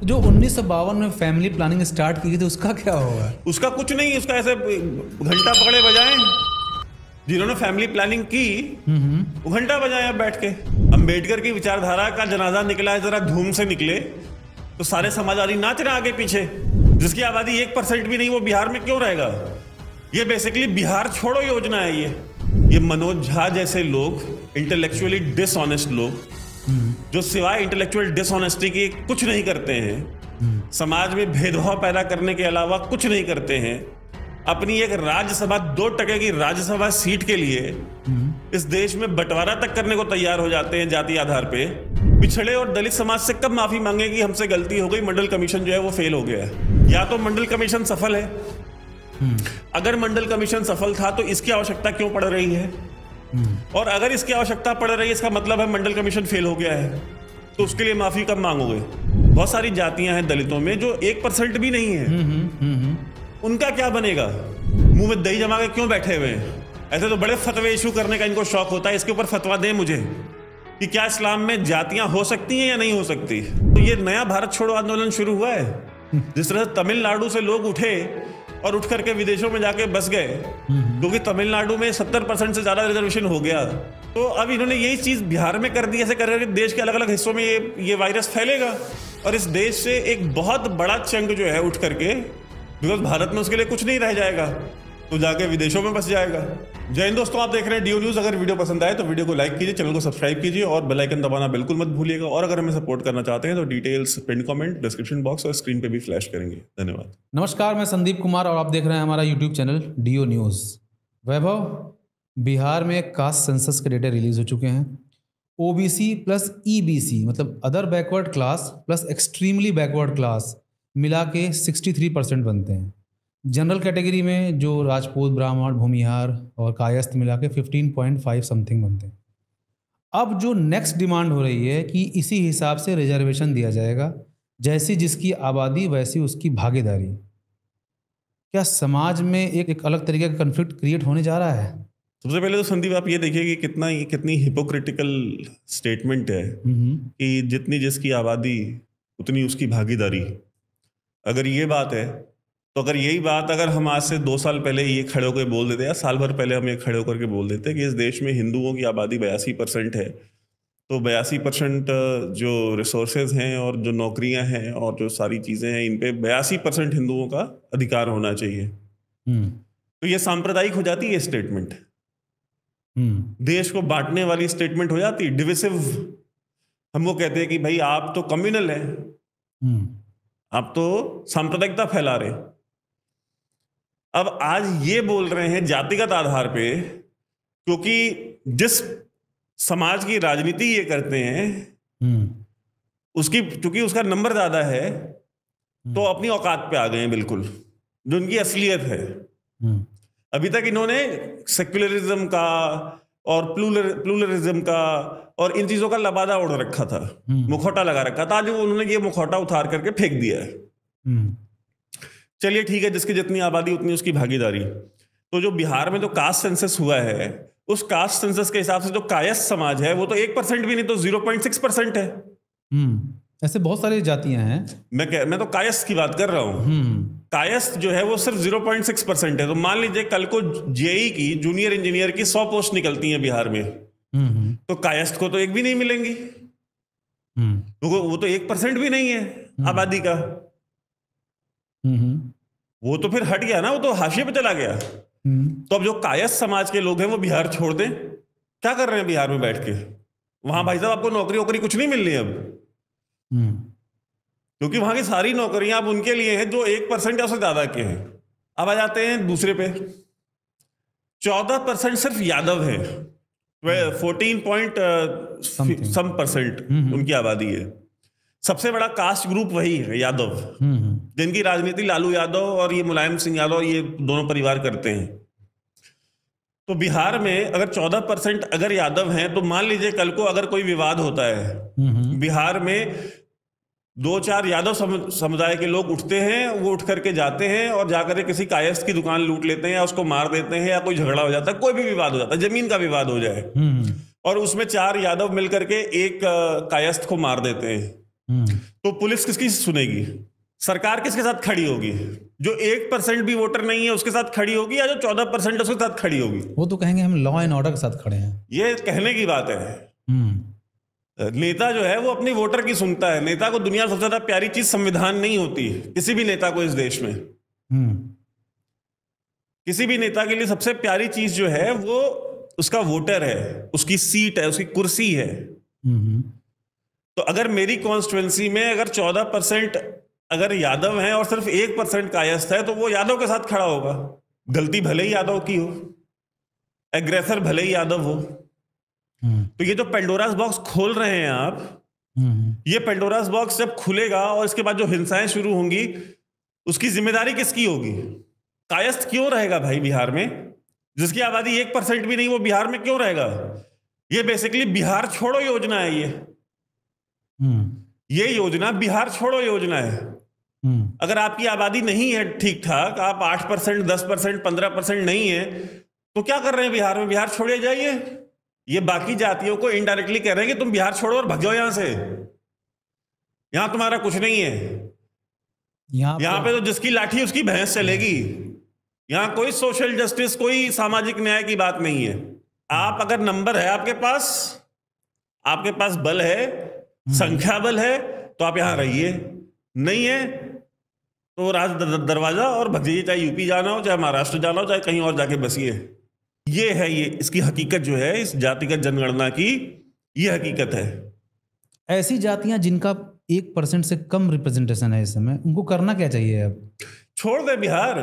जो 1952 में family planning start की थी उसका क्या होगा? उसका कुछ नहीं, उसका ऐसे घंटा पकड़े बजाएं। जिन्होंने फैमिली प्लानिंग की वो घंटा बजाए अब बैठ के। अम्बेडकर की विचारधारा का जनाजा निकला है, जरा धूम से निकले तो सारे समाजवादी नाच रहे आगे पीछे। जिसकी आबादी 1% भी नहीं, वो बिहार में क्यों रहेगा? ये बेसिकली बिहार छोड़ो योजना है। ये मनोज झा जैसे लोग, इंटेलेक्चुअली डिसऑनेस्ट लोग, जो सिवाय इंटेलेक्चुअल डिसऑनेस्टी के कुछ नहीं करते हैं, समाज में भेदभाव पैदा करने के अलावा कुछ नहीं करते हैं, अपनी एक राज्यसभा 2% की राज्यसभा सीट के लिए इस देश में बंटवारा तक करने को तैयार हो जाते हैं जाति आधार पे। पिछड़े और दलित समाज से कब माफी मांगे कि हमसे गलती हो गई, मंडल कमीशन जो है वो फेल हो गया है? या तो मंडल कमीशन सफल है, अगर मंडल कमीशन सफल था तो इसकी आवश्यकता क्यों पड़ रही है? और अगर इसकी आवश्यकता पड़ रही है इसका मतलब है मंडल कमीशन फेल हो गया है, तो उसके लिए माफी कब मांगोगे? बहुत सारी जातियां हैं दलितों में जो 1% भी नहीं है, उनका क्या बनेगा? मुंह में दही जमा के क्यों बैठे हुए हैं? ऐसे तो बड़े फतवे इशू करने का इनको शौक होता है। इसके ऊपर फतवा दें मुझे कि क्या इस्लाम में जातियां हो सकती हैं या नहीं हो सकती। तो ये नया भारत छोड़ो आंदोलन शुरू हुआ है। जिस तरह से तमिलनाडु से लोग उठे और उठ करके विदेशों में जाके बस गए, क्योंकि तमिलनाडु में 70% से ज्यादा रिजर्वेशन हो गया, तो अब इन्होंने यही चीज बिहार में कर दी। ऐसे कर रहे देश के अलग अलग हिस्सों में ये वायरस फैलेगा और इस देश से एक बहुत बड़ा चंग जो है उठ करके, बिकॉज भारत में उसके लिए कुछ नहीं रह जाएगा, तो जाके विदेशों में बस जाएगा। जय हिंद दोस्तों, आप देख रहे हैं डीओ न्यूज। अगर वीडियो पसंद आए तो वीडियो को लाइक कीजिए, चैनल को सब्सक्राइब कीजिए और बेल आइकन दबाना बिल्कुल मत भूलिएगा। और अगर हमें सपोर्ट करना चाहते हैं तो details pin comment, description box और स्क्रीन पे भी फ्लैश करेंगे। धन्यवाद। नमस्कार, मैं संदीप कुमार और आप देख रहे हैं हमारा यूट्यूब चैनल डीओ न्यूज़। वैभव, बिहार में कास्ट सेंसस के डेटा रिलीज हो चुके हैं। ओबीसी प्लस ईबीसी मतलब other backward class plus extremely backward class मिला के 63% बनते हैं। जनरल कैटेगरी में जो राजपूत, ब्राह्मण, भूमिहार और कायस्थ मिला के 15.5 समथिंग बनते हैं। अब जो नेक्स्ट डिमांड हो रही है कि इसी हिसाब से रिजर्वेशन दिया जाएगा, जैसी जिसकी आबादी वैसी उसकी भागीदारी। क्या समाज में एक अलग तरीके का कन्फ्लिक्ट क्रिएट होने जा रहा है? सबसे पहले तो संदीप आप ये देखिए कि कितनी हिपोक्रिटिकल स्टेटमेंट है कि जितनी जिसकी आबादी उतनी उसकी भागीदारी। अगर ये बात है तो अगर यही बात अगर हम आज से 2 साल पहले ये खड़े होकर बोल देते या साल भर पहले हम ये खड़े होकर के बोल देते कि इस देश में हिंदुओं की आबादी 82% है, तो 82% जो रिसोर्सेज हैं और जो नौकरियां हैं और जो सारी चीज़ें हैं, इन पे 82% हिंदुओं का अधिकार होना चाहिए। तो ये सांप्रदायिक हो जाती है स्टेटमेंट, देश को बांटने वाली स्टेटमेंट हो जाती है, डिविसिव। हम वो कहते हैं कि भाई आप तो कम्युनल है, आप तो सांप्रदायिकता फैला रहे। अब आज ये बोल रहे हैं जातिगत आधार पे, क्योंकि जिस समाज की राजनीति ये करते हैं उसकी, क्योंकि उसका नंबर ज्यादा है, तो अपनी औकात पे आ गए हैं बिल्कुल, जो उनकी असलियत है। अभी तक इन्होंने सेक्युलरिज्म का और प्लूरलिज्म का और इन चीजों का लबादा ओढ़ रखा था, मुखौटा लगा रखा था। आज उन्होंने ये मुखौटा उतार करके फेंक दिया है। चलिए ठीक है, जिसकी जितनी आबादी उतनी उसकी भागीदारी। तो जो बिहार में जो कास्ट सेंसस हुआ है, उस कास्ट सेंसस के हिसाब से जो कायस्थ समाज है वो तो 1% भी नहीं, तो 0.6% है। ऐसे बहुत सारी जातियां हैं। मैं तो कायस्थ की बात कर रहा हूं। कायस्थ जो है वो सिर्फ 0.6% है। तो मान लीजिए कल को जेई की, जूनियर इंजीनियर की 100 पोस्ट निकलती हैं बिहार में, तो कायस्थ को तो एक भी नहीं मिलेंगी, वो तो 1% भी नहीं है आबादी का। वो तो फिर हट गया ना, वो तो हाशिए पे चला गया। तो अब जो कायस्थ समाज के लोग हैं वो बिहार छोड़ दें, क्या कर रहे हैं बिहार में बैठ के? वहां भाई साहब आपको नौकरी वोकरी कुछ नहीं मिल रही अब, क्योंकि वहां की सारी नौकरियां अब उनके लिए हैं जो 1% या उससे ज्यादा के हैं। अब आ जाते हैं दूसरे पे, 14% सिर्फ यादव है, 14% उनकी आबादी है। सबसे बड़ा कास्ट ग्रुप वही है, यादव, जिनकी राजनीति लालू यादव और ये मुलायम सिंह यादव, ये दोनों परिवार करते हैं। तो बिहार में अगर 14% अगर यादव हैं, तो मान लीजिए कल को अगर कोई विवाद होता है बिहार में, 2-4 यादव समुदाय के लोग उठते हैं, वो उठ करके जाते हैं और जाकर किसी कायस्थ की दुकान लूट लेते हैं या उसको मार देते हैं, या कोई झगड़ा हो जाता है, कोई भी विवाद हो जाता है, जमीन का विवाद हो जाए, और उसमें 4 यादव मिलकर के एक कायस्थ को मार देते हैं, तो पुलिस किसकी सुनेगी, सरकार किसके साथ खड़ी होगी? जो 1% भी वोटर नहीं है उसके साथ खड़ी होगी, या जो 14% उसके साथ खड़ी होगी? वो तो कहेंगे हम लॉ एंड ऑर्डर के साथ खड़े हैं। ये कहने की बात है। नेता जो है वो अपनी वोटर की सुनता है। नेता को दुनिया में सबसे ज्यादा प्यारी चीज संविधान नहीं होती है किसी भी नेता को इस देश में। किसी भी नेता के लिए सबसे प्यारी चीज जो है वो उसका वोटर है, उसकी सीट है, उसकी कुर्सी है। तो अगर मेरी कॉन्स्टिट्युएंसी में अगर 14% अगर यादव हैं और सिर्फ 1% कायस्थ है, तो वो यादव के साथ खड़ा होगा। गलती भले ही यादव की हो, एग्रेसर भले ही यादव हो। तो ये जो पेंडोरास बॉक्स खोल रहे हैं आप, ये पेंडोरास बॉक्स जब खुलेगा और इसके बाद जो हिंसाएं शुरू होंगी, उसकी जिम्मेदारी किसकी होगी? कायस्थ क्यों रहेगा भाई बिहार में? जिसकी आबादी 1% भी नहीं, वो बिहार में क्यों रहेगा? ये बेसिकली बिहार छोड़ो योजना है। ये योजना बिहार छोड़ो योजना है। अगर आपकी आबादी नहीं है ठीक ठाक, आप 8%, 10%, 15% नहीं है, तो क्या कर रहे हैं बिहार में? बिहार छोड़े जाइए। ये बाकी जातियों को इनडायरेक्टली कह रहे हैं कि तुम बिहार छोड़ो और भग जाओ यहां से। यहां तुम्हारा कुछ नहीं है। यहां पे तो जिसकी लाठी उसकी भैंस चलेगी। यहां कोई सोशल जस्टिस, कोई सामाजिक न्याय की बात नहीं है। आप अगर नंबर है आपके पास बल है, संख्या बल है, तो आप यहां रहिए। नहीं है तो राज दरवाजा और भग जाइए, चाहे यूपी जाना हो, चाहे महाराष्ट्र जाना हो, चाहे कहीं और जाके बसिए। ये है, ये इसकी हकीकत जो है, इस जातिगत जनगणना की ये हकीकत है। ऐसी जातियां जिनका 1% से कम रिप्रेजेंटेशन है इस समय, उनको करना क्या चाहिए? अब छोड़ दे बिहार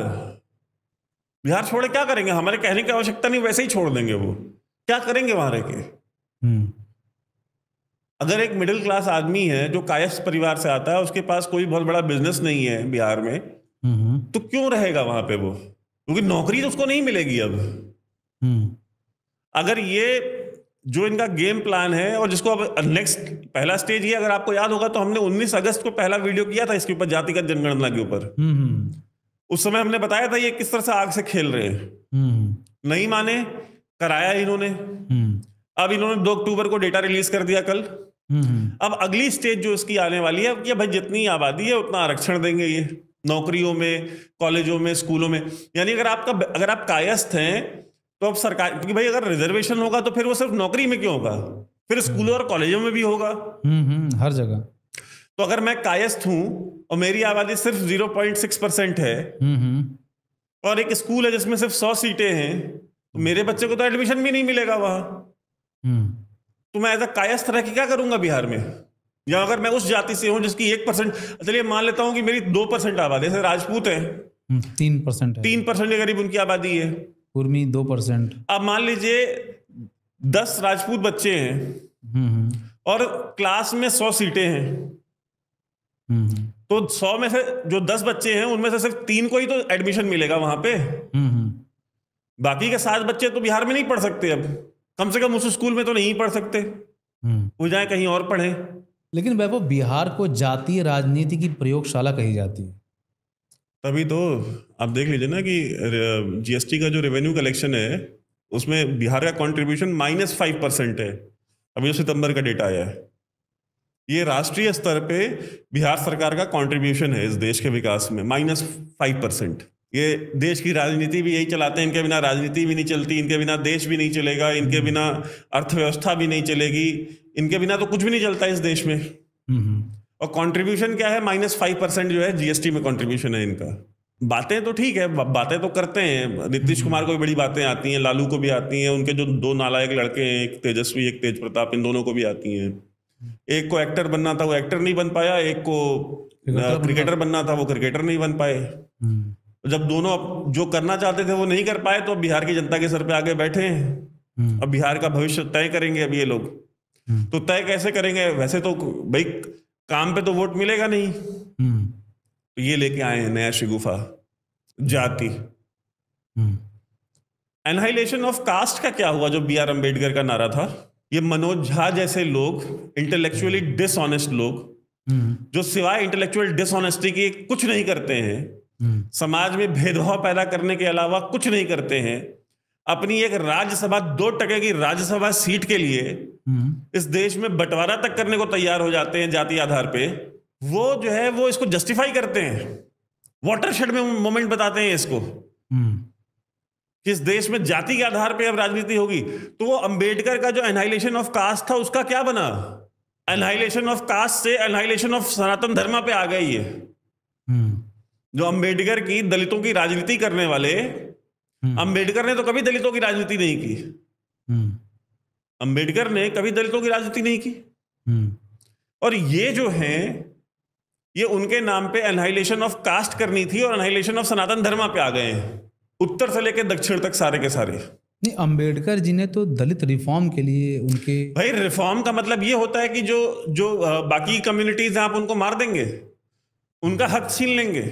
छोड़े क्या करेंगे? हमारे कहने की आवश्यकता नहीं, वैसे ही छोड़ देंगे। वो क्या करेंगे वहां रह के? अगर एक मिडिल क्लास आदमी है जो कायस्थ परिवार से आता है, उसके पास कोई बहुत बड़ा बिजनेस नहीं है बिहार में, तो क्यों रहेगा वहां पे वो? क्योंकि नौकरी तो उसको नहीं मिलेगी अब। अगर ये जो इनका गेम प्लान है, और जिसको अब नेक्स्ट पहला स्टेज ये, अगर आपको याद होगा तो हमने 19 अगस्त को पहला वीडियो किया था इसके ऊपर, जातिगत जनगणना के ऊपर। उस समय हमने बताया था ये किस तरह से आग से खेल रहे हैं। नहीं माने, कराया इन्होंने। अब इन्होंने 2 अक्टूबर को डेटा रिलीज कर दिया कल। अब अगली स्टेज जो इसकी आने वाली है कि भाई जितनी आबादी है उतना आरक्षण देंगे ये नौकरियों में, कॉलेजों में, स्कूलों में। यानी अगर आप कायस्थ हैं तो अब सरकार, क्योंकि भाई अगर रिजर्वेशन होगा तो फिर वो सिर्फ नौकरी में क्यों होगा? फिर स्कूलों और कॉलेजों में भी होगा। हर जगह। तो अगर मैं कायस्थ हूं और मेरी आबादी सिर्फ 0.6% है, और एक स्कूल है जिसमें सिर्फ 100 सीटें हैं, तो मेरे बच्चे को तो एडमिशन भी नहीं मिलेगा वहां। तो मैं एज अ कायस्थ रह के क्या करूंगा बिहार में? या अगर मैं उस जाति से हूं जिसकी 1%, चलिए मान लेता हूं कि मेरी 2% आबादी, जैसे राजपूत है 3% है, 3% के करीब उनकी आबादी है, कुर्मी 2%। अब मान लीजिए 10 राजपूत बच्चे हैं और क्लास में 100 सीटें हैं, तो 100 में से जो 10 बच्चे हैं उनमें से सिर्फ 3 को ही तो एडमिशन मिलेगा वहां पे। बाकी के 7 बच्चे तो बिहार में नहीं पढ़ सकते। अब कम से कम उस स्कूल में तो नहीं पढ़ सकते, वो जाए कहीं और पढ़े। लेकिन वैभव, बिहार को जातीय राजनीति की प्रयोगशाला कही जाती है। तभी तो आप देख लीजिए ना कि जीएसटी का जो रेवेन्यू कलेक्शन है उसमें बिहार का कंट्रीब्यूशन -5% है। अभी जो सितंबर का डेटा आया है, ये राष्ट्रीय स्तर पे बिहार सरकार का कंट्रीब्यूशन है इस देश के विकास में, -5%। ये देश की राजनीति भी यही चलाते हैं, इनके बिना राजनीति भी नहीं चलती, इनके बिना देश भी नहीं चलेगा, इनके बिना अर्थव्यवस्था भी नहीं चलेगी, इनके बिना तो कुछ भी नहीं चलता इस देश में। और कंट्रीब्यूशन क्या है? -5% जो है जीएसटी में कंट्रीब्यूशन है इनका। बातें तो ठीक है, बातें तो करते हैं, नीतीश कुमार को भी बड़ी बातें आती हैं, लालू को भी आती हैं, उनके जो 2 नालायक लड़के हैं, एक तेजस्वी एक तेज प्रताप, इन दोनों को भी आती हैं। एक को एक्टर बनना था, वो एक्टर नहीं बन पाया, एक को क्रिकेटर बनना था, वो क्रिकेटर नहीं बन पाए। जब दोनों जो करना चाहते थे वो नहीं कर पाए, तो बिहार की जनता के सर पे आगे बैठे हैं। अब बिहार का भविष्य तय करेंगे अब ये लोग। तो तय कैसे करेंगे? वैसे तो भाई काम पे तो वोट मिलेगा नहीं, तो ये लेके आए हैं नया शिगुफा, जाति। एनहाइलेशन ऑफ कास्ट का क्या हुआ? जो बी आर अम्बेडकर का नारा था, ये मनोज झा जैसे लोग, इंटेलेक्चुअली डिसऑनेस्ट लोग, जो सिवाय इंटेलेक्चुअल डिसऑनेस्टी के कुछ नहीं करते हैं, समाज में भेदभाव पैदा करने के अलावा कुछ नहीं करते हैं, अपनी एक राज्यसभा 2% की राज्यसभा सीट के लिए इस देश में बंटवारा तक करने को तैयार हो जाते हैं जाति आधार पे, वो जो है वो इसको जस्टिफाई करते हैं, वाटरशेड में मोमेंट बताते हैं इसको कि इस देश में जाति के आधार पे अब राजनीति होगी। तो वो अंबेडकर का जो एनाहिलेशन ऑफ कास्ट था उसका क्या बना? एनाहिलेशन ऑफ कास्ट से एनाहिलेशन ऑफ सनातन धर्म पे आ गई है। जो अंबेडकर की दलितों की राजनीति करने वाले, अंबेडकर ने तो कभी दलितों की राजनीति नहीं की। अंबेडकर ने कभी दलितों की राजनीति नहीं की। और ये जो है ये उनके नाम पे एनाहिलेशन ऑफ कास्ट करनी थी और एनाहिलेशन ऑफ सनातन धर्म पे आ गए हैं, उत्तर से लेकर दक्षिण तक सारे के सारे। नहीं, अंबेडकर जी ने तो दलित रिफॉर्म के लिए उनके, भाई रिफॉर्म का मतलब ये होता है कि जो बाकी कम्युनिटीज हैं आप उनको मार देंगे, उनका हक छीन लेंगे।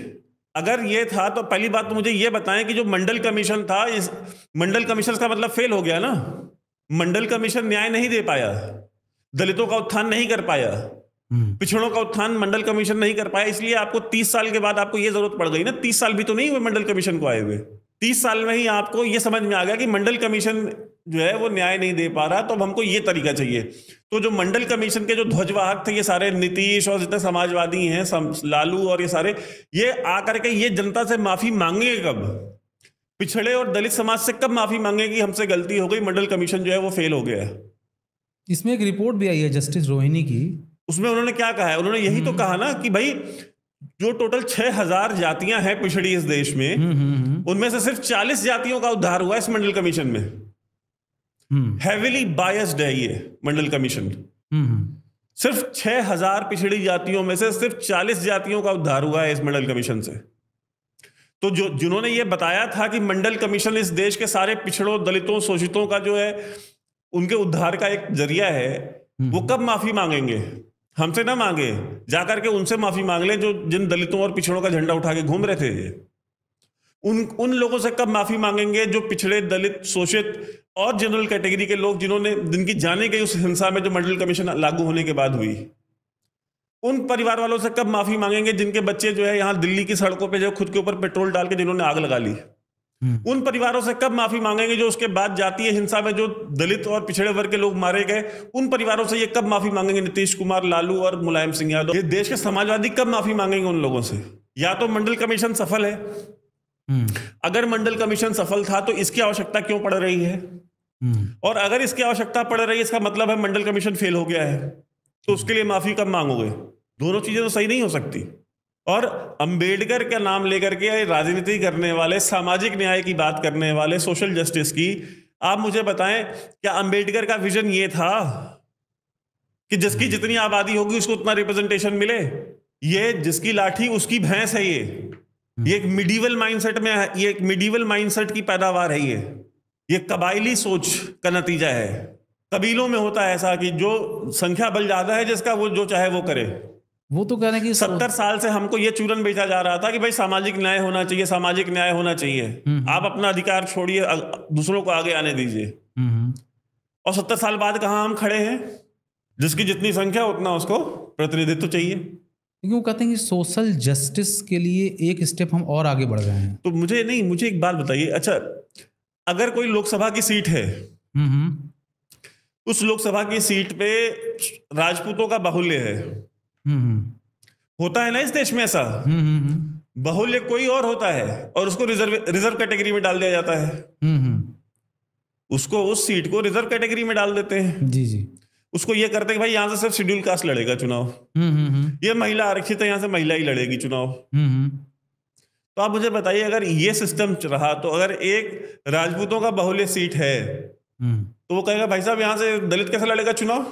अगर ये था तो पहली बात तो मुझे ये बताएं कि जो मंडल कमीशन था, इस मंडल कमीशन का मतलब फेल हो गया ना। मंडल कमीशन न्याय नहीं दे पाया, दलितों का उत्थान नहीं कर पाया, पिछड़ों का उत्थान मंडल कमीशन नहीं कर पाया, इसलिए आपको 30 साल के बाद आपको ये जरूरत पड़ गई ना। 30 साल भी तो नहीं हुए मंडल कमीशन को आए हुए, 30 साल में ही आपको ये समझ में आ गया कि मंडल कमीशन जो है वो न्याय नहीं दे पा रहा, तो अब हमको ये तरीका चाहिए। तो जो मंडल कमीशन के जो ध्वजवाहक थे ये सारे नीतीश और जितने समाजवादी हैं, लालू और ये सारे, ये आकर के ये जनता से माफी मांगेंगे कब? पिछड़े और दलित समाज से कब माफी मांगेंगे कि हमसे गलती हो गई, मंडल कमीशन जो है वो फेल हो गया है। इसमें एक रिपोर्ट भी आई है जस्टिस रोहिणी की, उसमें उन्होंने क्या कहा है? उन्होंने यही तो कहा ना कि भाई जो टोटल 6000 जातियां हैं पिछड़ी इस देश में, उनमें से सिर्फ 40 जातियों का उद्धार हुआ है इस मंडल कमीशन में। हेविली बायस्ड है ये मंडल कमीशन। सिर्फ 6000 पिछड़ी जातियों में से सिर्फ 40 जातियों का उद्धार हुआ है इस मंडल कमीशन से। तो जिन्होंने ये बताया था कि मंडल कमीशन इस देश के सारे पिछड़ों, दलितों, शोषितों का जो है उनके उद्धार का एक जरिया है, वो कब माफी मांगेंगे? हमसे ना मांगे, जाकर के उनसे माफी मांग ले जो जिन दलितों और पिछड़ों का झंडा उठा के घूम रहे थे। उन लोगों से कब माफी मांगेंगे जो पिछड़े, दलित, शोषित और जनरल कैटेगरी के लोग जिनकी जाने गई उस हिंसा में जो मंडल कमीशन लागू होने के बाद हुई। उन परिवार वालों से कब माफी मांगेंगे जिनके बच्चे जो है यहाँ दिल्ली की सड़कों पे जो खुद के ऊपर पेट्रोल डाल के जिन्होंने आग लगा ली। उन परिवारों से कब माफी मांगेंगे जो उसके बाद जातीय हिंसा में जो दलित और पिछड़े वर्ग के लोग मारे गए। उन परिवारों से ये कब माफी मांगेंगे नीतीश कुमार, लालू और मुलायम सिंह यादव। ये देश के समाजवादी कब माफी मांगेंगे उन लोगों से? या तो मंडल कमीशन सफल है, अगर मंडल कमीशन सफल था तो इसकी आवश्यकता क्यों पड़ रही है? और अगर इसकी आवश्यकता पड़ रही है इसका मतलब है मंडल कमीशन फेल हो गया है, तो उसके लिए माफी कब मांगोगे? दोनों चीजें तो सही नहीं हो सकती। और अंबेडकर का नाम लेकर के राजनीति करने वाले, सामाजिक न्याय की बात करने वाले, सोशल जस्टिस की, आप मुझे बताएं क्या अंबेडकर का विजन ये था कि जिसकी जितनी आबादी होगी उसको उतना रिप्रेजेंटेशन मिले? ये जिसकी लाठी उसकी भैंस है। ये एक मिडीवल माइंडसेट में है, ये एक मिडीवल माइंडसेट की पैदावार है। ये कबायली सोच का नतीजा है। कबीलों में होता है ऐसा कि जो संख्या बल ज्यादा है जिसका, वो जो चाहे वो करे। वो तो कह रहे हैं कि 70 साल से हमको ये चूरन बेचा जा रहा था कि भाई सामाजिक न्याय होना चाहिए, सामाजिक न्याय होना चाहिए। आप अपना अधिकार छोड़िए, दूसरों को आगे आने दीजिए। और 70 साल बाद कहां हम खड़े हैं? जिसकी जितनी संख्या उतना उसको प्रतिनिधित्व चाहिए। क्योंकि वो कहते हैं कि सोशल जस्टिस के लिए एक स्टेप हम और आगे बढ़ गए हैं। तो मुझे एक बात बताइए, अच्छा अगर कोई लोकसभा की सीट है, उस लोकसभा की सीट पे राजपूतों का बाहुल्य है, होता है ना इस देश में ऐसा। बाहुल्य कोई और होता है और उसको रिजर्व कैटेगरी में डाल दिया जाता है। उसको, उस सीट को रिजर्व कैटेगरी में डाल देते हैं। जी। उसको ये करते हैं कि भाई यहां से सिर्फ शेड्यूल कास्ट लड़ेगा चुनाव, ये महिला आरक्षित है, यहां से महिला ही लड़ेगी चुनाव। तो आप मुझे बताइए, अगर ये सिस्टम रहा तो अगर एक राजपूतों का बाहुल्य सीट है तो वो कहेगा भाई साहब यहां से दलित कैसे लड़ेगा चुनाव?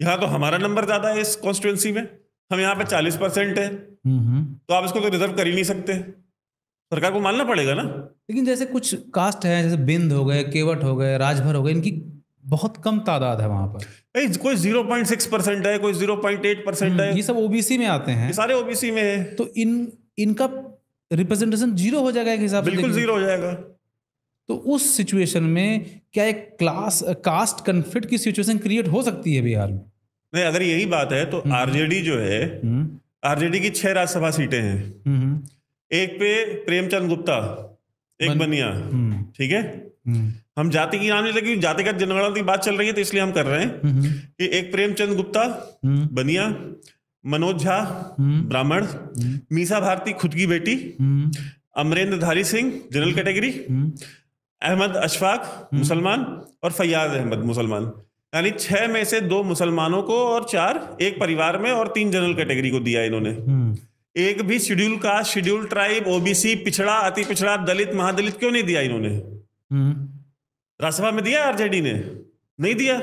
यहाँ तो हमारा नंबर ज्यादा है इस कॉन्स्टिट्यूंसी में, हम यहाँ पे 40% है, तो आप इसको तो रिजर्व कर ही नहीं सकते। सरकार को मानना पड़ेगा ना। लेकिन जैसे कुछ कास्ट है, जैसे बिंद हो गए, केवट हो गए, राजभर हो गए, इनकी बहुत कम तादाद है वहां पर। कोई 0.6% है, कोई 0.8% है। ये सब ओबीसी में आते हैं, ये सारे ओबीसी में है। तो इनका रिप्रेजेंटेशन जीरो हो जाएगा एक हिसाब से। बिल्कुल जीरो हो जाएगा। तो उस सिचुएशन में क्या एक कास्ट कन्फ्लिक्ट की सिचुएशन क्रिएट हो सकती है बिहार में? नहीं, अगर यही बात है तो आरजेडी जो है, आरजेडी की 6 राज्यसभा सीटें हैं। एक पे प्रेमचंद गुप्ता, एक बनिया, ठीक है। हम जाति की नाम नहीं लेकिन जातिगत जनगणना की बात चल रही है तो इसलिए हम कर रहे हैं कि एक प्रेमचंद गुप्ता बनिया, मनोज झा ब्राह्मण, मीसा भारती खुद की बेटी, अमरेंद्र धारी सिंह जनरल कैटेगरी, अहमद अशफाक मुसलमान और फैयाज अहमद मुसलमान। यानी 6 में से 2 मुसलमानों को और 4 एक परिवार में और 3 जनरल कैटेगरी को दिया इन्होंने। एक भी schedule caste, schedule tribe, OBC, पिछड़ा, अति पिछड़ा, दलित, महादलित क्यों नहीं दिया इन्होंने? राज्यसभा में दिया आरजेडी ने? नहीं दिया।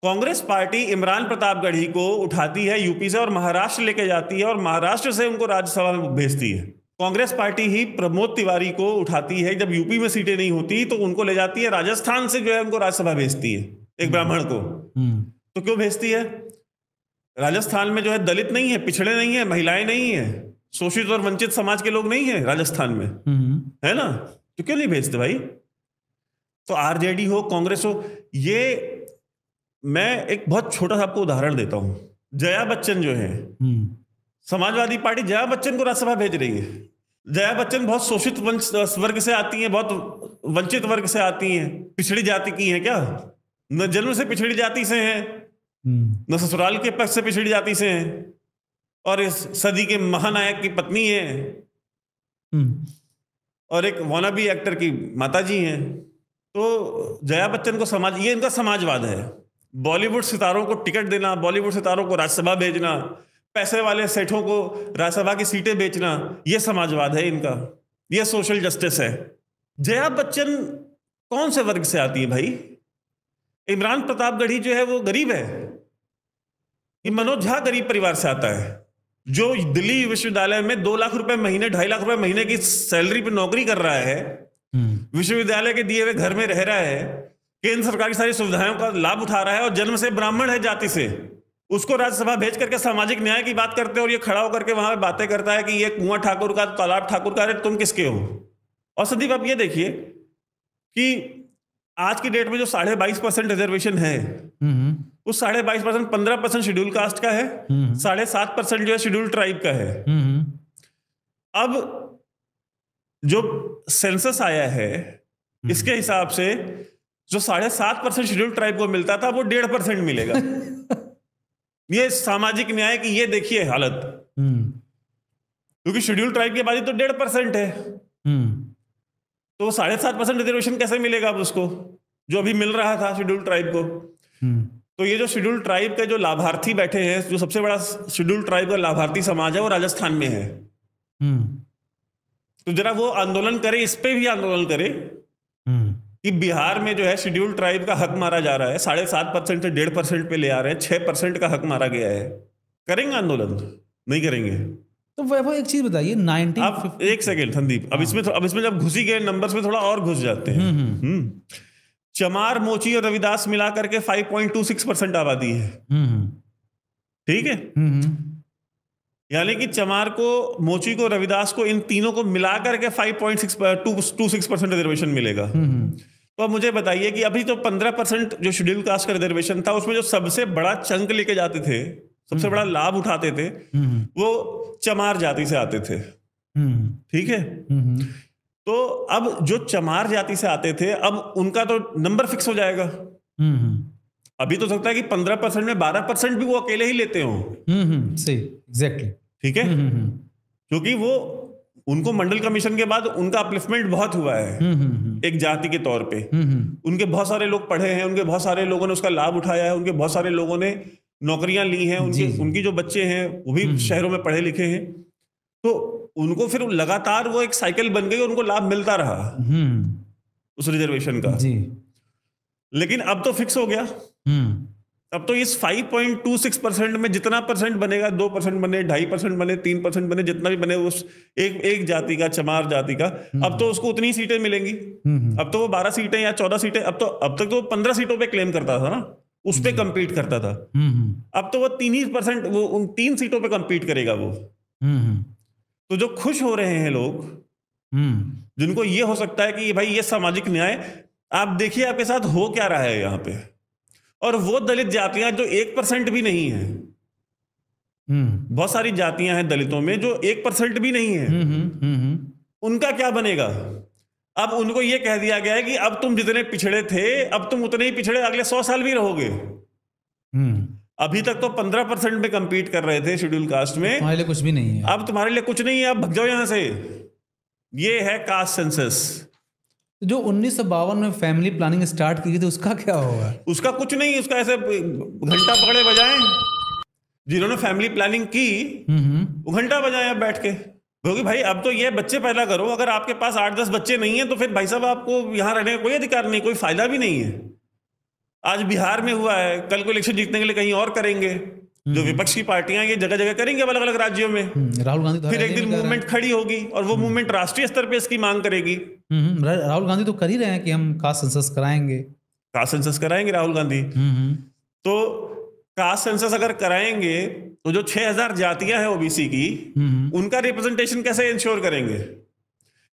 कांग्रेस पार्टी इमरान प्रतापगढ़ी को उठाती है यूपी से और महाराष्ट्र लेके जाती है और महाराष्ट्र से उनको राज्यसभा में भेजती है। कांग्रेस पार्टी ही प्रमोद तिवारी को उठाती है, जब यूपी में सीटें नहीं होती तो उनको ले जाती है राजस्थान से, जो है उनको राज्यसभा भेजती है, एक ब्राह्मण को। तो क्यों भेजती है? राजस्थान में जो है दलित नहीं है, पिछड़े नहीं है, महिलाएं नहीं है, शोषित और वंचित समाज के लोग नहीं है राजस्थान में, है ना? तो क्यों नहीं भेजते भाई? तो आरजेडी हो, कांग्रेस हो, ये मैं एक बहुत छोटा सा आपको उदाहरण देता हूं। जया बच्चन जो है, समाजवादी पार्टी जया बच्चन को राज्यसभा भेज रही है। जया बच्चन बहुत शोषित वर्ग से आती हैं, बहुत वंचित वर्ग से आती हैं, पिछड़ी जाति की हैं क्या? न जन्म से पिछड़ी जाति से हैं, न ससुराल के पक्ष से पिछड़ी जाति से हैं, और इस सदी के महानायक की पत्नी है और एक वानाबी एक्टर की माताजी हैं। तो जया बच्चन को ये इनका समाजवाद है। बॉलीवुड सितारों को टिकट देना, बॉलीवुड सितारों को राज्यसभा भेजना, पैसे वाले सेठों को राज्यसभा की सीटें बेचना, ये समाजवाद है इनका, ये सोशल जस्टिस है। जया बच्चन कौन से वर्ग से आती है भाई? इमरान प्रतापगढ़ी जो है वो गरीब है, ये मनोज झा गरीब परिवार से आता है, जो दिल्ली विश्वविद्यालय में 2 लाख रुपए महीने, 2.5 लाख रुपए महीने की सैलरी पे नौकरी कर रहा है, विश्वविद्यालय के दिए हुए घर में रह रहा है, केंद्र सरकार की सारी सुविधाओं का लाभ उठा रहा है और जन्म से ब्राह्मण है जाति से। उसको राज्यसभा भेज करके सामाजिक न्याय की बात करते हैं और ये खड़ा होकर के वहां बातें करता है कि ये कुआं ठाकुर का, तालाब ठाकुर का। अरे तुम किसके हो? और संदीप आप ये देखिए कि आज की डेट में जो 22.5% रिजर्वेशन है, उस 22.5% 15% शेड्यूल कास्ट का है, 7.5% जो है शेड्यूल ट्राइब का है। अब जो सेंसस आया है इसके हिसाब से जो 7.5% शेड्यूल ट्राइब को मिलता था वो 1.5% मिलेगा। ये सामाजिक न्याय की ये देखिए हालत, क्योंकि शेड्यूल ट्राइब की आबादी तो 1.5% है, तो 7.5% रिजर्वेशन कैसे मिलेगा अब उसको, जो अभी मिल रहा था शेड्यूल ट्राइब को? तो ये जो शेड्यूल ट्राइब के जो लाभार्थी बैठे हैं, जो सबसे बड़ा शेड्यूल ट्राइब का लाभार्थी समाज है वो राजस्थान में है। तो जरा वो आंदोलन करे, इस पे भी आंदोलन करे कि बिहार में जो है शेड्यूल ट्राइब का हक मारा जा रहा है, 7.5% से 1.5% पे ले आ रहे हैं, 6% का हक मारा गया है। करेंगे आंदोलन? नहीं करेंगे। तो वैभव एक चीज बताइए, 19 आप एक सेकेंड संदीप, अब इसमें जब घुसी गए नंबर्स में थोड़ा और घुस जाते हैं। चमार, मोची और रविदास मिलाकर के 5.26% आबादी है, ठीक है? यानी कि चमार को, मोची को, रविदास को, इन तीनों को मिलाकर के 5.26% रिजर्वेशन मिलेगा। तो अब मुझे बताइए कि अभी तो 15% जो शेड्यूल कास्ट का रिजर्वेशन था, उसमें जो सबसे बड़ा चंक लेके जाते थे, सबसे बड़ा लाभ उठाते थे, वो चमार जाति से आते थे, ठीक है? तो अब जो चमार जाति से आते थे, अब उनका तो नंबर फिक्स हो जाएगा। अभी तो सकता है कि 15% में 12% भी वो अकेले ही लेते हो। सही, एग्जैक्टली, ठीक है? क्योंकि वो उनको मंडल कमीशन के बाद उनका अपलिफ्टमेंट बहुत हुआ है एक जाति के तौर पे। उनके बहुत सारे लोग पढ़े हैं, उनके बहुत सारे लोगों ने उसका लाभ उठाया है, उनके बहुत सारे लोगों ने नौकरियां ली हैं, उनकी जो बच्चे हैं वो भी शहरों में पढ़े लिखे हैं, तो उनको फिर लगातार वो एक साइकिल बन गई, उनको लाभ मिलता रहा उस रिजर्वेशन का। लेकिन अब तो फिक्स हो गया। अब तो इस 5.26% में जितना परसेंट बनेगा, 2% बने, 2.5% बने, 3% बने, जितना भी बने उस एक जाति का, चमार जाति का, अब तो उसको उतनी सीटें मिलेंगी। अब तो वो 12 सीटें या 14 सीटें, अब तक तो 15 सीटों पे क्लेम करता था ना, उस पे कम्पीट करता था। अब तो वो 3% वो उन 3 सीटों पे कम्पीट करेगा वो। तो जो खुश हो रहे हैं लोग, जिनको ये हो सकता है कि भाई ये सामाजिक न्याय, आप देखिए आपके साथ हो क्या रहा है यहाँ पे। और वो दलित जातियां जो 1% भी नहीं है, बहुत सारी जातियां हैं दलितों में जो 1% भी नहीं है, उनका क्या बनेगा? अब उनको ये कह दिया गया है कि अब तुम जितने पिछड़े थे अब तुम उतने ही पिछड़े अगले 100 साल भी रहोगे। अभी तक तो 15% में compete कर रहे थे शेड्यूल कास्ट में, तुम्हारे लिए कुछ भी नहीं है। अब तुम्हारे लिए कुछ नहीं है, अब भग जाओ यहां से। ये है कास्ट सेंसस। जो 1952 में फैमिली प्लानिंग स्टार्ट की थी उसका क्या होगा? उसका कुछ नहीं, उसका ऐसे घंटा पकड़े बजाएं। जिन्होंने फैमिली प्लानिंग की वो घंटा बजाएं अब बैठ के, क्योंकि भाई अब तो ये बच्चे पैदा करो। अगर आपके पास 8-10 बच्चे नहीं है तो फिर भाई साहब आपको यहां रहने का कोई अधिकार नहीं, कोई फायदा भी नहीं है। आज बिहार में हुआ है, कल को इलेक्शन जीतने के लिए कहीं और करेंगे। जो विपक्ष की पार्टियां ये जगह जगह करेंगे अलग अलग राज्यों में। राहुल गांधी फिर एक दिन मूवमेंट खड़ी होगी और वो मूवमेंट राष्ट्रीय स्तर पे इसकी मांग करेगी। राहुल गांधी तो कर ही रहे हैं कि हम कास्ट सेंसस कराएंगे। कास्ट सेंसस कराएंगे राहुल गांधी। तो कास्ट सेंसस अगर कराएंगे तो जो 6000 जातियां हैं ओबीसी की, उनका रिप्रेजेंटेशन कैसे इंश्योर करेंगे?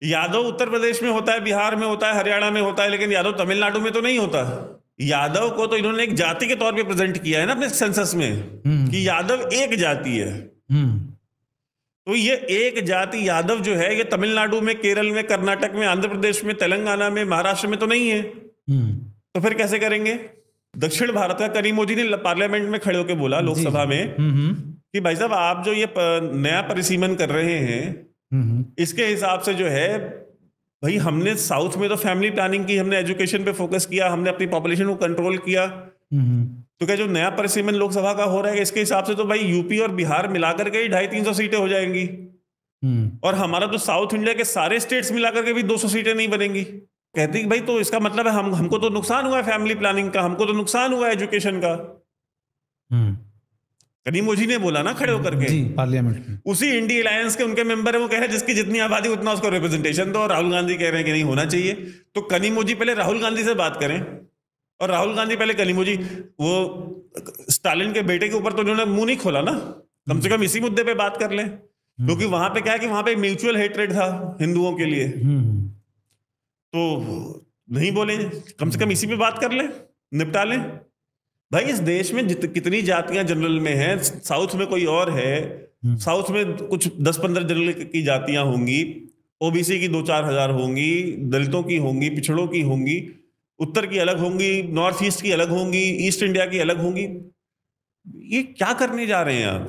यादव उत्तर प्रदेश में होता है, बिहार में होता है, हरियाणा में होता है, लेकिन यादव तमिलनाडु में तो नहीं होता। यादव को तो इन्होंने एक जाति के तौर पे प्रेजेंट किया है ना अपने सेंसस में, कि यादव एक जाति है। तो ये एक जाति यादव जो है ये तमिलनाडु में, केरल में, कर्नाटक में, आंध्र प्रदेश में, तेलंगाना में, महाराष्ट्र में तो नहीं है। तो फिर कैसे करेंगे? दक्षिण भारत का करीमोजी ने पार्लियामेंट में खड़े होकर बोला, लोकसभा में, कि भाई साहब आप जो ये नया परिसीमन कर रहे हैं इसके हिसाब से जो है, भाई हमने साउथ में तो फैमिली प्लानिंग की, हमने एजुकेशन पे फोकस किया, हमने अपनी पॉपुलेशन को कंट्रोल किया। तो क्या जो नया परिसीमन लोकसभा का हो रहा है इसके हिसाब से तो भाई यूपी और बिहार मिलाकर के ही 250-300 सीटें हो जाएंगी। और हमारा तो साउथ इंडिया के सारे स्टेट्स मिलाकर के भी 200 सीटें नहीं बनेंगी। कहती कि भाई तो इसका मतलब है हमको तो नुकसान हुआ है फैमिली प्लानिंग का, हमको तो नुकसान हुआ है एजुकेशन का। करीमोजी ने बोला ना खड़े होकर के पार्लियामेंट में। उसी इंडी अलायंस के उनके मेंबर है, वो कह रहे हैं जिसकी जितनी आबादी उतना उसको रिप्रेजेंटेशन दो, और राहुल गांधी कह रहे हैं कि नहीं होना चाहिए। तो करीमोजी पहले राहुल गांधी से बात करें, और राहुल गांधी पहले करीमोजी, वो स्टालिन के बेटे के ऊपर तो उन्होंने मुंह नहीं खोला ना, कम से कम इसी मुद्दे पे बात कर लें। क्योंकि वहां पे क्या है कि वहां पे म्यूचुअल हेट्रेड था हिंदुओं के लिए, तो नहीं बोले, कम से कम इसी पे बात कर ले, निपटा लें। भाई इस देश में कितनी जातियां जनरल में हैं, साउथ में कोई और है, साउथ में कुछ 10-15 जनरल की जातियां होंगी, ओबीसी की 2-4 हजार होंगी, दलितों की होंगी, पिछड़ों की होंगी, उत्तर की अलग होंगी, नॉर्थ ईस्ट की अलग होंगी, ईस्ट इंडिया की अलग होंगी। ये क्या करने जा रहे हैं आप?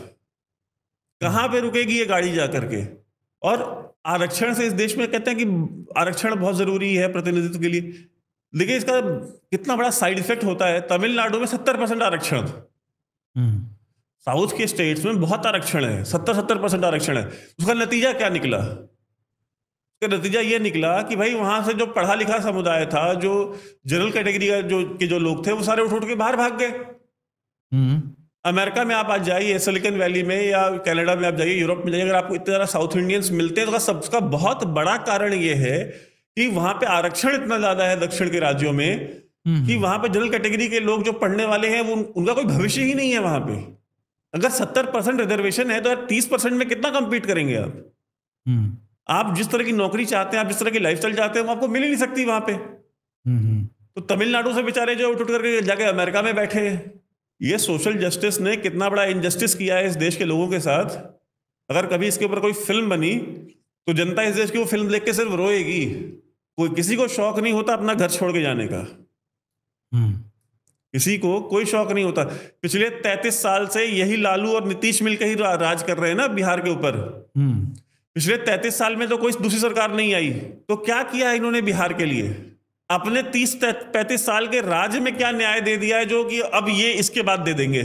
कहां पे रुकेगी ये गाड़ी जा करके? और आरक्षण से इस देश में कहते हैं कि आरक्षण बहुत जरूरी है प्रतिनिधित्व के लिए, देखिए इसका कितना बड़ा साइड इफेक्ट होता है। तमिलनाडु में 70% आरक्षण, साउथ के स्टेट्स में बहुत आरक्षण है, 70% आरक्षण है। उसका नतीजा क्या निकला? उसका नतीजा ये निकला कि भाई वहां से जो पढ़ा लिखा समुदाय था, जो जनरल कैटेगरी का जो लोग थे, वो सारे उठ के बाहर भाग गए। अमेरिका में आप आज जाइए, सिलिकॉन वैली में, या कनाडा में आप जाइए, यूरोप में जाइए, अगर आपको इतने ज़्यादा साउथ इंडियंस मिलते हैं तो सबका बहुत बड़ा कारण ये है कि वहां पे आरक्षण इतना ज्यादा है दक्षिण के राज्यों में, कि वहां पे जनरल कैटेगरी के लोग जो पढ़ने वाले हैं वो उनका कोई भविष्य ही नहीं है वहां पे। अगर 70% रिजर्वेशन है तो 30% में कितना कम्पीट करेंगे आप? आप जिस तरह की नौकरी चाहते हैं, आप जिस तरह की लाइफस्टाइल चाहते हैं, वो आपको मिल ही नहीं सकती वहां पे। तो तमिलनाडु से बेचारे जो उठ करके जाके अमेरिका में बैठे हैं। ये सोशल जस्टिस ने कितना बड़ा इनजस्टिस किया है इस देश के लोगों के साथ। अगर कभी इसके ऊपर कोई फिल्म बनी तो जनता इस देश की वो फिल्म देख के सिर्फ रोएगी। कोई किसी को शौक नहीं होता अपना घर छोड़ के जाने का, किसी को कोई शौक नहीं होता। पिछले 33 साल से यही लालू और नीतीश मिलकर ही राज कर रहे हैं ना बिहार के ऊपर। पिछले 33 साल में तो कोई दूसरी सरकार नहीं आई, तो क्या किया इन्होंने बिहार के लिए? अपने 30-35 साल के राज में क्या न्याय दे दिया है जो कि अब ये इसके बाद दे देंगे?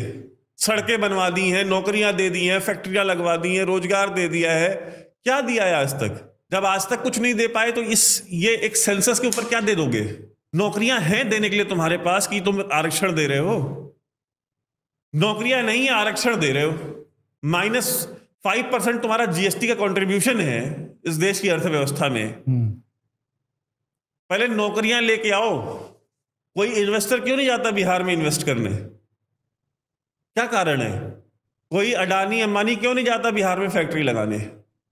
सड़कें बनवा दी हैं, नौकरियां दे दी हैं, फैक्ट्रियां लगवा दी हैं, रोजगार दे दिया है। क्या दिया है आज तक? जब आज तक कुछ नहीं दे पाए तो ये एक सेंसस के ऊपर क्या दे दोगे? नौकरियां हैं देने के लिए तुम्हारे पास कि तुम आरक्षण दे रहे हो? नौकरियां नहीं है, आरक्षण दे रहे हो। -5% तुम्हारा जीएसटी का कंट्रीब्यूशन है इस देश की अर्थव्यवस्था में। पहले नौकरियां लेके आओ। कोई इन्वेस्टर क्यों नहीं जाता बिहार में इन्वेस्ट करने? क्या कारण है? कोई अडानी अंबानी क्यों नहीं जाता बिहार में फैक्ट्री लगाने?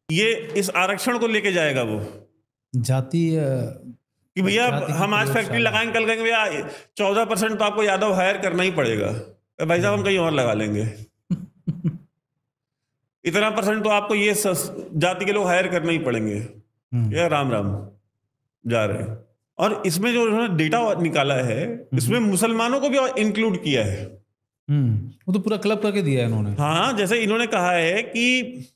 ये इस आरक्षण को लेके जाएगा वो जाति कि भैया हम आज फैक्ट्री लगाएंगे, कल कहेंगे भैया 14% तो आपको यादव हायर करना ही पड़ेगा। भाई साहब हम कहीं और लगा लेंगे। इतना % तो आपको ये जाति के लोग हायर करना ही पड़ेंगे। या राम राम। जा रहे हैं। और इसमें जो उन्होंने डेटा निकाला है, इसमें मुसलमानों को भी इंक्लूड किया है। वो तो पूरा क्लब करके दिया है इन्होंने। हाँ, जैसे इन्होंने कहा है कि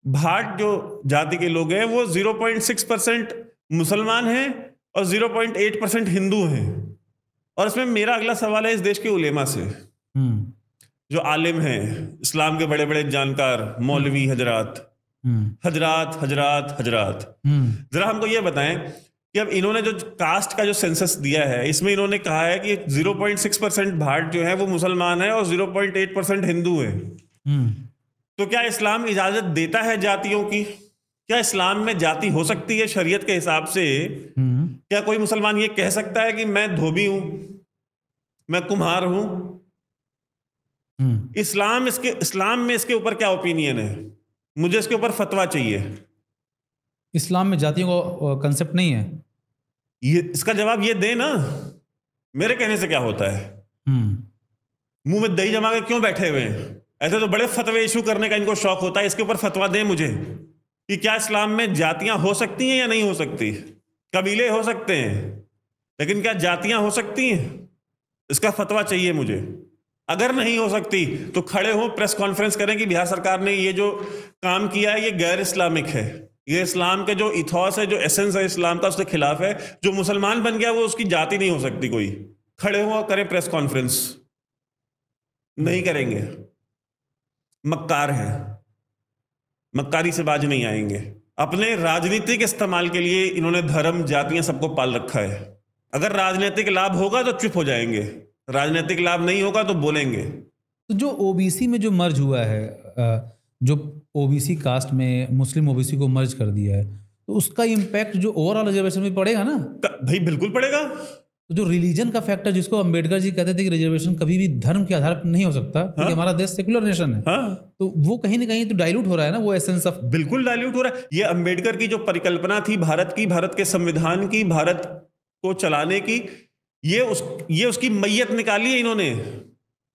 भाट जो जाति के लोग हैं वो 0.6% मुसलमान हैं और 0.8% हिंदू हैं। और इसमें मेरा अगला सवाल है इस देश के उलेमा से, जो आलिम हैं, इस्लाम के बड़े बड़े जानकार, मौलवी हजरात, हजरात, जरा हमको ये बताएं कि अब इन्होंने जो कास्ट का जो सेंसस दिया है, इसमें इन्होंने कहा है कि 0.6% भाट जो है वो मुसलमान है और 0.8% हिंदू है। तो क्या इस्लाम इजाजत देता है जातियों की? क्या इस्लाम में जाति हो सकती है शरीयत के हिसाब से? क्या कोई मुसलमान ये कह सकता है कि मैं धोबी हूं, मैं कुम्हार हूं? इस्लाम में इसके ऊपर क्या ओपिनियन है? मुझे इसके ऊपर फतवा चाहिए। इस्लाम में जातियों का कंसेप्ट नहीं है। ये इसका जवाब ये दे ना, मेरे कहने से क्या होता है? मुंह में दही जमा के क्यों बैठे हुए हैं? ऐसे तो बड़े फतवे इशू करने का इनको शौक होता है। इसके ऊपर फतवा दें मुझे कि क्या इस्लाम में जातियां हो सकती हैं या नहीं हो सकती। कबीले हो सकते हैं, लेकिन क्या जातियां हो सकती हैं? इसका फतवा चाहिए मुझे। अगर नहीं हो सकती तो खड़े हो, प्रेस कॉन्फ्रेंस करें कि बिहार सरकार ने ये जो काम किया है ये गैर इस्लामिक है, ये इस्लाम के जो इथॉस है, जो एसेंस है इस्लाम का, उसके खिलाफ है। जो मुसलमान बन गया वो उसकी जाति नहीं हो सकती। कोई खड़े हो और करें प्रेस कॉन्फ्रेंस। नहीं करेंगे, मक्कार है, मक्कारी से बाज नहीं आएंगे। अपने राजनीतिक इस्तेमाल के लिए इन्होंने धर्म, जातियां सबको पाल रखा है। अगर राजनीतिक लाभ होगा तो चुप हो जाएंगे, राजनीतिक लाभ नहीं होगा तो बोलेंगे। तो जो ओबीसी में जो मर्ज हुआ है, जो ओबीसी कास्ट में मुस्लिम ओबीसी को मर्ज कर दिया है, तो उसका इम्पैक्ट जो ओवरऑल रिजर्वेशन में पड़ेगा ना? भाई बिल्कुल पड़ेगा। तो जो रिलीजन का फैक्टर, जिसको अंबेडकर जी कहते थे कि रिजर्वेशन कभी भी धर्म के आधार पर नहीं हो सकता, क्योंकि हमारा देश सेकुलर नेशन है। तो वो कहीं ना कहीं तो डाइल्यूट हो रहा है ना, वो एसेंस ऑफ। बिल्कुल डाइल्यूट हो रहा है। ये अंबेडकर की जो परिकल्पना थी भारत की, भारत के संविधान की, भारत को चलाने की, ये उसकी मैयत निकाली है इन्होंने,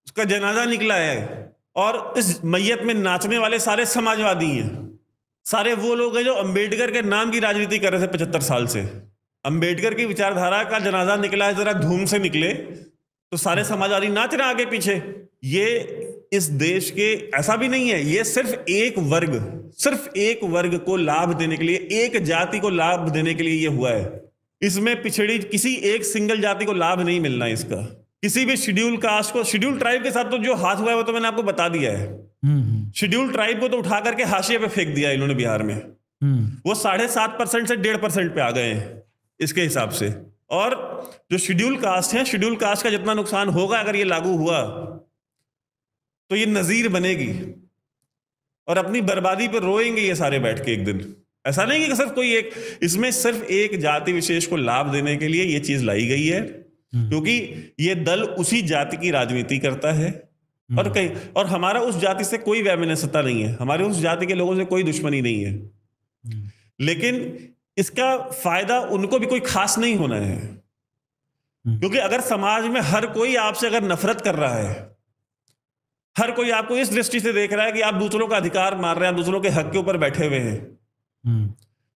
उसका जनाजा निकला है। और इस मैयत में नाचने वाले सारे समाजवादी हैं, सारे वो लोग हैं जो अंबेडकर के नाम की राजनीति कर रहे थे 75 साल से। अंबेडकर की विचारधारा का जनाजा निकला है, जरा धूम से निकले तो सारे समाजवादी नाच रहे आगे पीछे। ये इस देश के ऐसा भी नहीं है, ये सिर्फ एक वर्ग को लाभ देने के लिए, एक जाति को लाभ देने के लिए ये हुआ है। इसमें पिछड़ी किसी एक सिंगल जाति को लाभ नहीं मिलना है इसका। किसी भी शेड्यूल कास्ट को, शेड्यूल ट्राइब के साथ तो जो हाथ हुआ है वो तो मैंने आपको बता दिया है। शेड्यूल ट्राइब को तो उठा करके हाशिए पे फेंक दिया इन्होंने बिहार में। वो 7.5% से 1.5% पे आ गए हैं इसके हिसाब से। और जो शेड्यूल कास्ट है, शेड्यूल कास्ट का जितना नुकसान होगा अगर ये लागू हुआ तो ये नजीर बनेगी और अपनी बर्बादी पर रोएंगे ये सारे बैठ के एक दिन। ऐसा नहीं कि सिर्फ कोई एक, इसमें सिर्फ एक जाति विशेष को लाभ देने के लिए ये चीज लाई गई है, क्योंकि ये दल उसी जाति की राजनीति करता है। और हमारा उस जाति से कोई वैमनस्यता नहीं है, हमारे उस जाति के लोगों से कोई दुश्मनी नहीं है, लेकिन इसका फायदा उनको भी कोई खास नहीं होना है। क्योंकि अगर समाज में हर कोई आपसे अगर नफरत कर रहा है, हर कोई आपको इस दृष्टि से देख रहा है कि आप दूसरों का अधिकार मार रहे हैं, दूसरों के हक के ऊपर बैठे हुए हैं,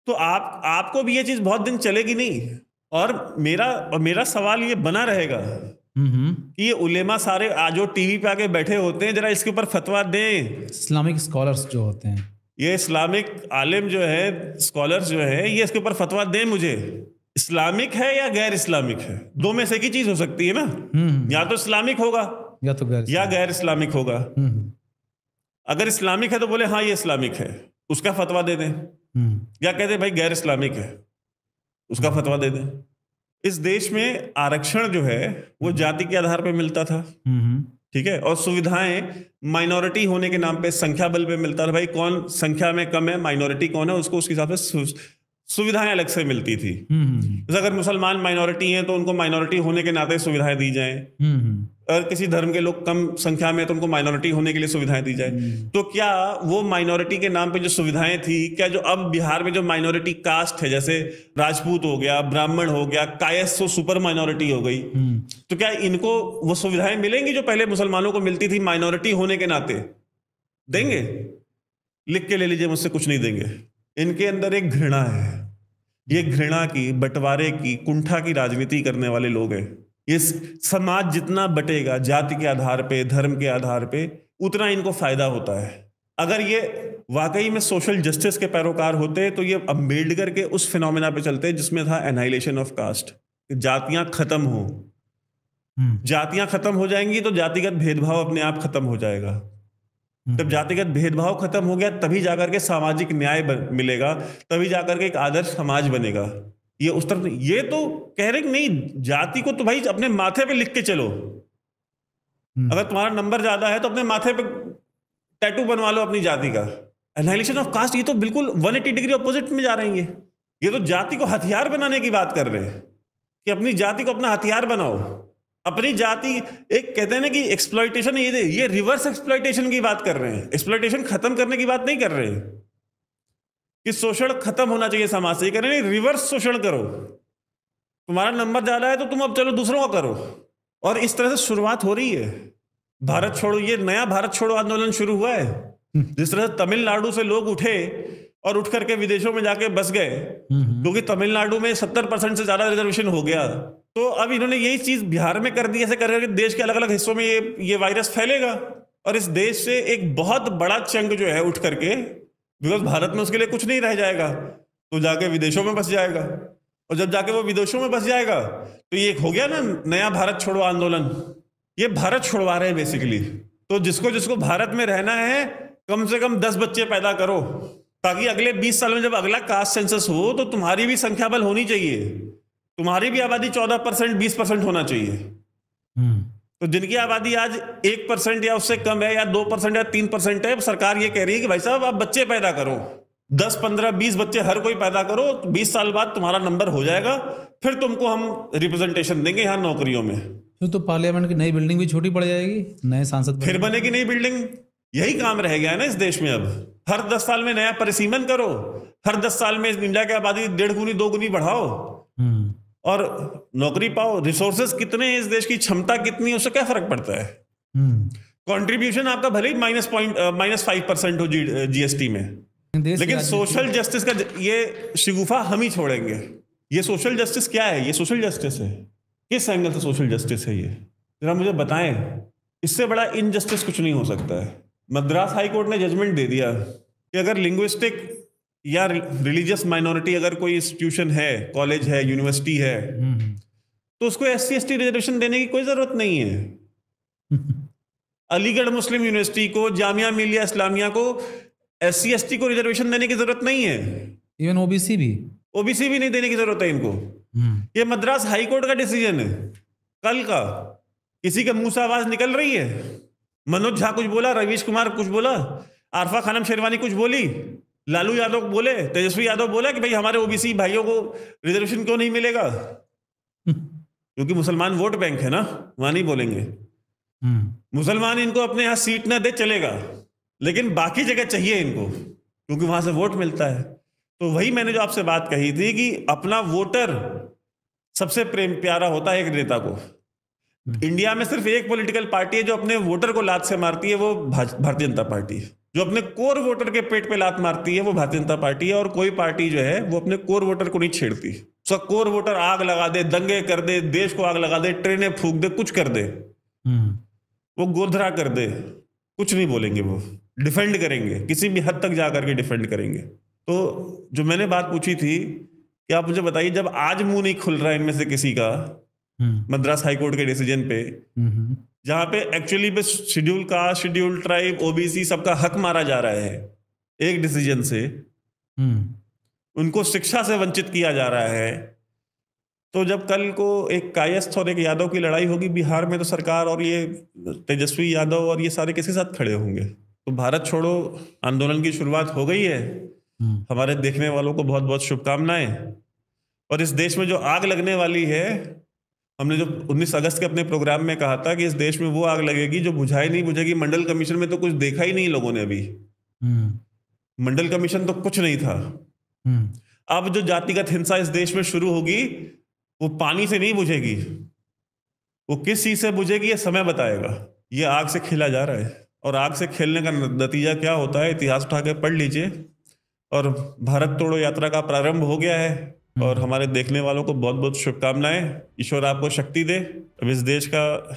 तो आपको भी ये चीज बहुत दिन चलेगी नहीं। और मेरा सवाल ये बना रहेगा कि ये उलेमा सारे आज जो टीवी पे आके बैठे होते हैं, जरा इसके ऊपर फतवा दें। इस्लामिक स्कॉलर्स जो होते हैं, ये इस्लामिक आलिम जो है, स्कॉलर्स जो है, ये इसके ऊपर फतवा दें मुझे। इस्लामिक है या गैर इस्लामिक है? दो में से एक ही चीज हो सकती है ना, या तो इस्लामिक होगा या तो गैर इस्लामिक होगा। अगर इस्लामिक है तो बोले हाँ ये इस्लामिक है, उसका फतवा दे दें, या कहते भाई गैर इस्लामिक है, उसका फतवा दे दें। इस देश में आरक्षण जो है वो जाति के आधार पर मिलता था, ठीक है, और सुविधाएं माइनॉरिटी होने के नाम पे संख्या बल पे मिलता था। भाई कौन संख्या में कम है, माइनॉरिटी कौन है, उसको उसके हिसाब से सुविधाएं अलग से मिलती थी। जैसे अगर मुसलमान माइनॉरिटी हैं तो उनको माइनॉरिटी होने के नाते सुविधाएं दी जाएं, अगर किसी धर्म के लोग कम संख्या में तो उनको माइनॉरिटी होने के लिए सुविधाएं दी जाए। तो क्या वो माइनॉरिटी के नाम पे जो सुविधाएं थी, क्या जो अब बिहार में जो माइनॉरिटी कास्ट है, जैसे राजपूत हो गया, ब्राह्मण हो गया, कायस्थ तो सुपर माइनॉरिटी हो गई, तो क्या इनको वो सुविधाएं मिलेंगी जो पहले मुसलमानों को मिलती थी माइनॉरिटी होने के नाते? देंगे? लिख के ले लीजिए मुझसे, कुछ नहीं देंगे। इनके अंदर एक घृणा है, ये घृणा की, बंटवारे की, कुंठा की राजनीति करने वाले लोग हैं। ये समाज जितना बटेगा जाति के आधार पे, धर्म के आधार पे, उतना इनको फायदा होता है। अगर ये वाकई में सोशल जस्टिस के पैरोकार होते तो ये अम्बेडकर के उस फिनोमेना पे चलते जिसमें था एनाइलेशन ऑफ कास्ट, जातियां खत्म हो। जातियां खत्म हो जाएंगी तो जातिगत भेदभाव अपने आप खत्म हो जाएगा। जब जातिगत भेदभाव खत्म हो गया तभी जाकर के सामाजिक न्याय मिलेगा, तभी जाकर के एक आदर्श समाज बनेगा। ये उस तरफ, ये तो कह रहे कि नहीं, जाति को तो भाई अपने माथे पे लिख के चलो। अगर तुम्हारा नंबर ज्यादा है तो अपने माथे पे टैटू बनवा लो अपनी जाति का। एनाइलेशन ऑफ कास्ट, ये तो बिल्कुल 180 डिग्री ऑपोजिट में जा रहे हैं। ये तो जाति को हथियार बनाने की बात कर रहे हैं कि अपनी जाति को अपना हथियार बनाओ। अपनी जाति, एक कहते हैं ना कि एक्सप्लॉइटेशन, ये रिवर्स एक्सप्लॉइटेशन की बात कर रहे हैं। एक्सप्लॉइटेशन खत्म करने की बात नहीं कर रहे हैं कि शोषण खत्म होना चाहिए समाज से, ये कह रहे हैं रिवर्स शोषण करो। तुम्हारा नंबर ज्यादा है तो तुम अब चलो दूसरों का करो। और इस तरह से शुरुआत हो रही है। भारत छोड़ो, ये नया भारत छोड़ो आंदोलन शुरू हुआ है। जिस तरह तमिलनाडु से लोग उठे और उठ करके विदेशों में जाके बस गए, क्योंकि तमिलनाडु में 70% से ज्यादा रिजर्वेशन हो गया, तो अब इन्होंने यही चीज बिहार में कर दी। ऐसे करके देश के अलग अलग हिस्सों में ये वायरस फैलेगा और इस देश से एक बहुत बड़ा चंग जो है उठ करके, बिकॉज भारत में उसके लिए कुछ नहीं रह जाएगा, तो जाके विदेशों में बस जाएगा। और जब जाके वो विदेशों में बस जाएगा तो ये हो गया ना नया भारत छोड़ो आंदोलन। ये भारत छुड़वा रहे हैं बेसिकली। तो जिसको जिसको भारत में रहना है कम से कम 10 बच्चे पैदा करो, ताकि अगले 20 साल में जब अगला कास्ट सेंसस हो तो तुम्हारी भी संख्या बल होनी चाहिए, तुम्हारी भी आबादी 14% 20% होना चाहिए। तो जिनकी आबादी आज 1% या उससे कम है, या 2% या 3% है, सरकार ये कह रही है कि भाई साहब आप बच्चे पैदा करो, 10 15 20 बच्चे हर कोई पैदा करो, 20 साल बाद तुम्हारा नंबर हो जाएगा, फिर तुमको हम रिप्रेजेंटेशन देंगे यहाँ नौकरियों में। तो पार्लियामेंट की नई बिल्डिंग भी छोटी पड़ जाएगी, नए सांसद फिर बनेगी नई बिल्डिंग। यही काम रह गया है ना इस देश में। अब हर 10 साल में नया परिसीमन करो, हर 10 साल में इंडिया की आबादी 1.5 गुनी 2 गुनी बढ़ाओ और नौकरी पाओ। रिसोर्सेज कितने हैं इस देश की, क्षमता कितनी है, उससे क्या फर्क पड़ता है। कंट्रीब्यूशन आपका भले ही -5% हो जीएसटी में, लेकिन सोशल जस्टिस का ये शिगुफा हम ही छोड़ेंगे। ये सोशल जस्टिस क्या है? ये सोशल जस्टिस है। किस एंगल से सोशल जस्टिस है ये, जरा मुझे बताएं। इससे बड़ा इनजस्टिस कुछ नहीं हो सकता है। मद्रास हाई कोर्ट ने जजमेंट दे दिया कि अगर लिंग्विस्टिक या रिलीजियस माइनॉरिटी अगर कोई इंस्टीट्यूशन है, कॉलेज है, यूनिवर्सिटी है, तो उसको SC ST रिजर्वेशन देने की कोई जरूरत नहीं है। अलीगढ़ मुस्लिम यूनिवर्सिटी को, जामिया मिलिया इस्लामिया को SC ST को रिजर्वेशन देने की जरूरत नहीं है। इवन ओबीसी भी नहीं देने की जरूरत है इनको। ये मद्रास हाई कोर्ट का डिसीजन है कल का। किसी के मुंह से आवाज निकल रही है, मनोज झा कुछ बोला, रवीश कुमार कुछ बोला, आरफा खानम शेरवानी कुछ बोली, लालू यादव बोले, तेजस्वी यादव बोला कि भाई हमारे ओबीसी भाइयों को रिजर्वेशन क्यों नहीं मिलेगा, क्योंकि मुसलमान वोट बैंक है ना, वहां नहीं बोलेंगे। मुसलमान इनको अपने यहां सीट ना दे चलेगा, लेकिन बाकी जगह चाहिए इनको, क्योंकि वहां से वोट मिलता है। तो वही मैंने जो आपसे बात कही थी कि अपना वोटर सबसे प्यारा होता है एक नेता को। इंडिया में सिर्फ एक पॉलिटिकल पार्टी है जो अपने वोटर को लात से मारती है, वो भारतीय जनता पार्टी है। जो अपने कोर वोटर के पेट पे लात मारती है वो भारतीय जनता पार्टी है। और कोई पार्टी जो है वो अपने कोर वोटर को नहीं छेड़ती। उसका कोर वोटर आग लगा दे, दंगे कर दे, देश को आग लगा दे, ट्रेनें फूंक दे, कुछ कर दे, वो गोधरा कर दे, कुछ नहीं बोलेंगे। वो डिफेंड करेंगे, किसी भी हद तक जाकर के डिफेंड करेंगे। तो जो मैंने बात पूछी थी कि आप मुझे बताइए, जब आज मुंह नहीं खुल रहा इनमें से किसी का मद्रास हाई कोर्ट के डिसीजन पे, जहां पे एक्चुअली पे schedule caste, schedule tribe, OBC सबका हक मारा जा रहा है एक डिसीजन से, उनको शिक्षा से वंचित किया जा रहा है। तो जब कल को एक कायस्थ और एक यादव की लड़ाई होगी बिहार में, तो सरकार और ये तेजस्वी यादव और ये सारे किसी साथ खड़े होंगे। तो भारत छोड़ो आंदोलन की शुरुआत हो गई है। हमारे देखने वालों को बहुत बहुत शुभकामनाएं। और इस देश में जो आग लगने वाली है, हमने जो 19 अगस्त के अपने प्रोग्राम में कहा था कि इस देश में वो आग लगेगी जो बुझाई नहीं बुझेगी। मंडल कमीशन में तो कुछ देखा ही नहीं लोगों ने अभी। मंडल कमीशन तो कुछ नहीं था। अब जो जातिगत हिंसा इस देश में शुरू होगी वो पानी से नहीं बुझेगी, वो किस चीज से बुझेगी ये समय बताएगा। ये आग से खेला जा रहा है और आग से खेलने का नतीजा क्या होता है इतिहास उठा के पढ़ लीजिए। और भारत तोड़ो यात्रा का प्रारंभ हो गया है। और हमारे देखने वालों को बहुत बहुत शुभकामनाएं। ईश्वर आपको शक्ति दे। अब इस देश का